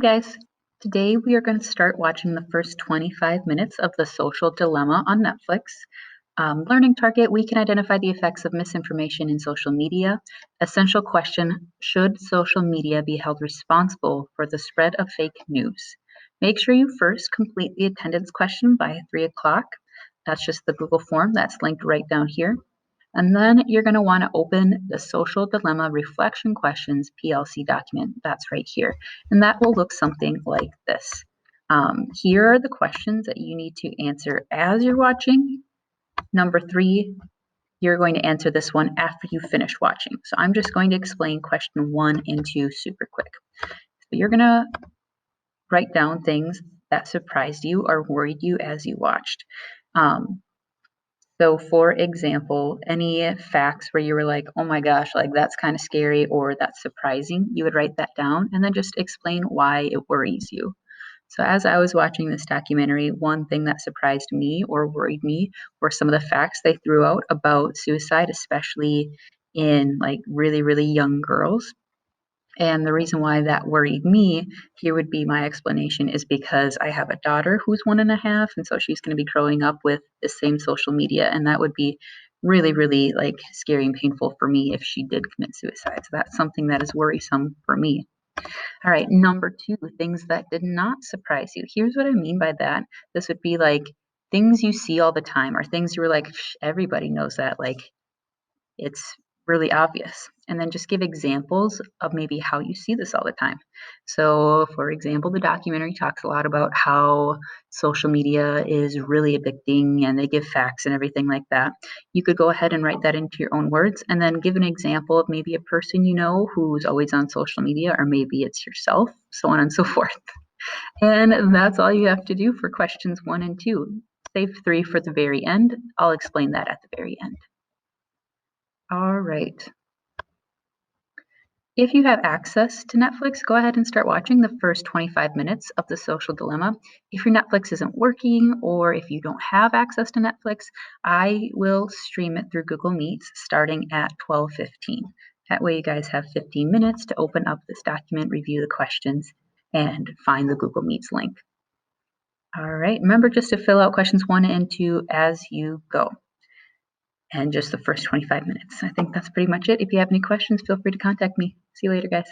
Guys, today we are going to start watching the first 25 minutes of The Social Dilemma on Netflix. Learning target, we can identify the effects of misinformation in social media. Essential question, should social media be held responsible for the spread of fake news? Make sure you first complete the attendance question by 3 o'clock. That's just the Google form that's linked right down here. And then you're going to want to open the Social Dilemma Reflection Questions PLC document. That's right here. And that will look something like this. Here are the questions that you need to answer as you're watching. Number 3, you're going to answer this one after you finish watching. So I'm just going to explain question 1 and 2 super quick. So you're going to write down things that surprised you or worried you as you watched. So for example, any facts where you were like, oh my gosh, like that's kind of scary or that's surprising, you would write that down and then just explain why it worries you. So as I was watching this documentary, one thing that surprised me or worried me were some of the facts they threw out about suicide, especially in like really, really young girls. And the reason why that worried me, here would be my explanation, is because I have a daughter who's 1.5, and so she's going to be growing up with the same social media, and that would be really, really like scary and painful for me if she did commit suicide. So that's something that is worrisome for me. All right, number 2, things that did not surprise you. Here's what I mean by that. This would be like things you see all the time, or things you were like, everybody knows that. Like it's really obvious. And then just give examples of maybe how you see this all the time. So, for example, the documentary talks a lot about how social media is really addicting and they give facts and everything like that. You could go ahead and write that into your own words and then give an example of maybe a person you know who's always on social media, or maybe it's yourself, so on and so forth. And that's all you have to do for questions 1 and 2. Save 3 for the very end. I'll explain that at the very end. All right. If you have access to Netflix, go ahead and start watching the first 25 minutes of The Social Dilemma. If your Netflix isn't working or if you don't have access to Netflix, I will stream it through Google Meets starting at 12:15. That way you guys have 15 minutes to open up this document, review the questions, and find the Google Meets link. All right, remember just to fill out questions 1 and 2 as you go. And just the first 25 minutes. I think that's pretty much it. If you have any questions, feel free to contact me. See you later, guys.